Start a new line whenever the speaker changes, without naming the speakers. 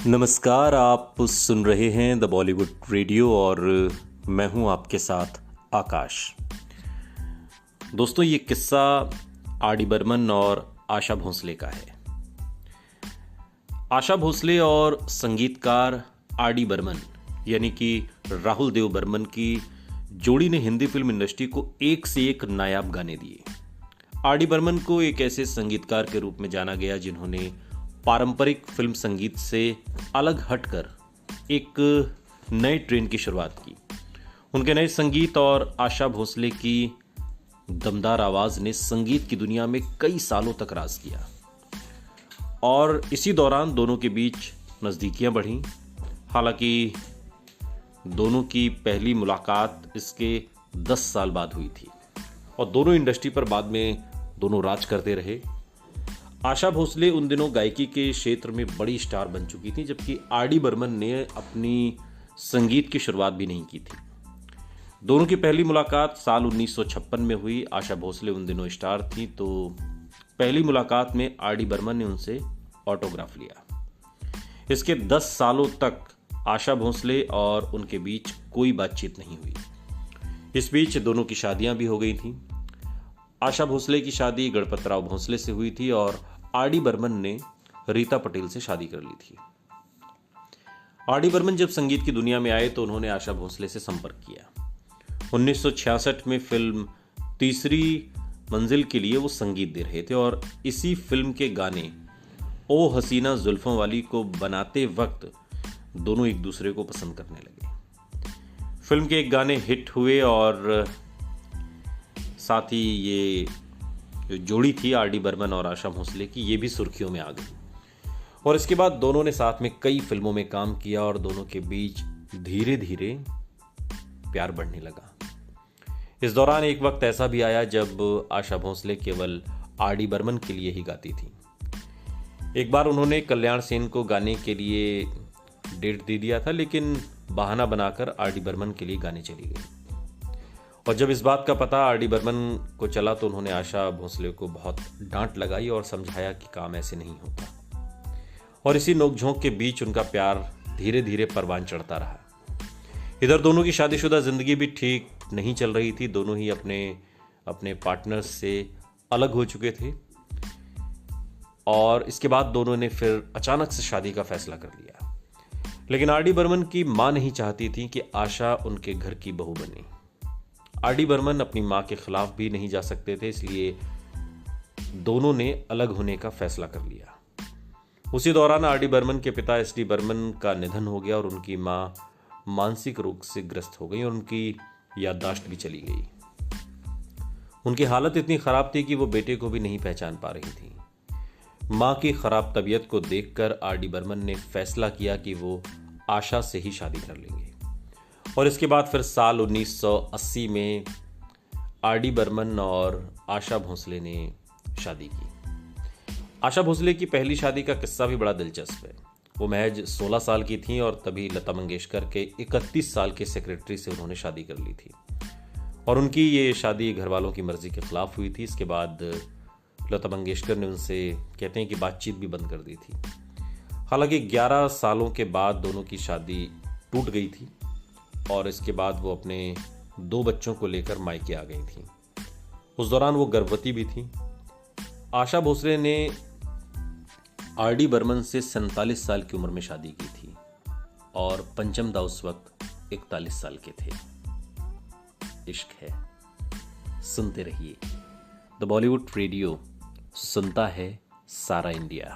नमस्कार। आप सुन रहे हैं द बॉलीवुड रेडियो और मैं हूं आपके साथ आकाश। दोस्तों, ये किस्सा आर.डी. बर्मन और आशा भोसले का है। आशा भोसले और संगीतकार आर.डी. बर्मन यानी कि राहुल देव बर्मन की जोड़ी ने हिंदी फिल्म इंडस्ट्री को एक से एक नायाब गाने दिए। आर.डी. बर्मन को एक ऐसे संगीतकार के रूप में जाना गया जिन्होंने पारंपरिक फिल्म संगीत से अलग हटकर एक नए ट्रेंड की शुरुआत की। उनके नए संगीत और आशा भोसले की दमदार आवाज ने संगीत की दुनिया में कई सालों तक राज किया और इसी दौरान दोनों के बीच नजदीकियां बढ़ीं। हालांकि दोनों की पहली मुलाकात इसके 10 साल बाद हुई थी और दोनों इंडस्ट्री पर बाद में दोनों राज करते रहे। आशा भोसले उन दिनों गायकी के क्षेत्र में बड़ी स्टार बन चुकी थी, जबकि आर.डी. बर्मन ने अपनी संगीत की शुरुआत भी नहीं की थी। दोनों की पहली मुलाकात साल 1956 में हुई। आशा भोसले उन दिनों स्टार थी, तो पहली मुलाकात में आर.डी. बर्मन ने उनसे ऑटोग्राफ लिया। इसके 10 सालों तक आशा भोसले और उनके बीच कोई बातचीत नहीं हुई। इस बीच दोनों की शादियां भी हो गई थीं। आशा भोसले की शादी गणपतराव भोसले से हुई थी और आर.डी. बर्मन ने रीता पटेल से शादी कर ली थी। आर.डी. बर्मन जब संगीत की दुनिया में आए तो उन्होंने आशा भोसले से संपर्क किया। 1966 में फिल्म तीसरी मंजिल के लिए वो संगीत दे रहे थे और इसी फिल्म के गाने ओ हसीना जुल्फों वाली को बनाते वक्त दोनों एक दूसरे को पसंद करने लगे। फिल्म के एक गाने हिट हुए और साथ ही ये जो जोड़ी थी आर.डी. बर्मन और आशा भोसले की, ये भी सुर्खियों में आ गई और इसके बाद दोनों ने साथ में कई फिल्मों में काम किया और दोनों के बीच धीरे धीरे प्यार बढ़ने लगा। इस दौरान एक वक्त ऐसा भी आया जब आशा भोसले केवल आर.डी. बर्मन के लिए ही गाती थी। एक बार उन्होंने कल्याण सेन को गाने के लिए डेट दे दिया था, लेकिन बहाना बनाकर आर.डी. बर्मन के लिए गाने चली गई और जब इस बात का पता आर.डी. बर्मन को चला तो उन्होंने आशा भोसले को बहुत डांट लगाई और समझाया कि काम ऐसे नहीं होता। और इसी नोकझोंक के बीच उनका प्यार धीरे धीरे परवान चढ़ता रहा। इधर दोनों की शादीशुदा जिंदगी भी ठीक नहीं चल रही थी। दोनों ही अपने अपने पार्टनर्स से अलग हो चुके थे और इसके बाद दोनों ने फिर अचानक से शादी का फैसला कर लिया। लेकिन आर.डी. बर्मन की मां नहीं चाहती थी कि आशा उनके घर की बहू बने। आर.डी. बर्मन अपनी मां के खिलाफ भी नहीं जा सकते थे, इसलिए दोनों ने अलग होने का फैसला कर लिया। उसी दौरान आर.डी. बर्मन के पिता एस.डी. बर्मन का निधन हो गया और उनकी मां मानसिक रोग से ग्रस्त हो गई और उनकी याददाश्त भी चली गई। उनकी हालत इतनी खराब थी कि वो बेटे को भी नहीं पहचान पा रही थी। मां की खराब तबीयत को देखकर आर.डी. बर्मन ने फैसला किया कि वो आशा से ही शादी कर लेंगे और इसके बाद फिर साल 1980 में आर.डी. बर्मन और आशा भोसले ने शादी की। आशा भोसले की पहली शादी का किस्सा भी बड़ा दिलचस्प है। वो महज 16 साल की थीं और तभी लता मंगेशकर के 31 साल के सेक्रेटरी से उन्होंने शादी कर ली थी और उनकी ये शादी घर वालों की मर्जी के खिलाफ हुई थी। इसके बाद लता मंगेशकर ने उनसे कहते हैं कि बातचीत भी बंद कर दी थी। हालांकि 11 सालों के बाद दोनों की शादी टूट गई थी और इसके बाद वो अपने 2 बच्चों को लेकर मायके आ गई थी। उस दौरान वो गर्भवती भी थी। आशा भोसले ने आर.डी. बर्मन से 47 साल की उम्र में शादी की थी और पंचम दा उस वक्त 41 साल के थे। इश्क है। सुनते रहिए द बॉलीवुड रेडियो, सुनता है सारा इंडिया।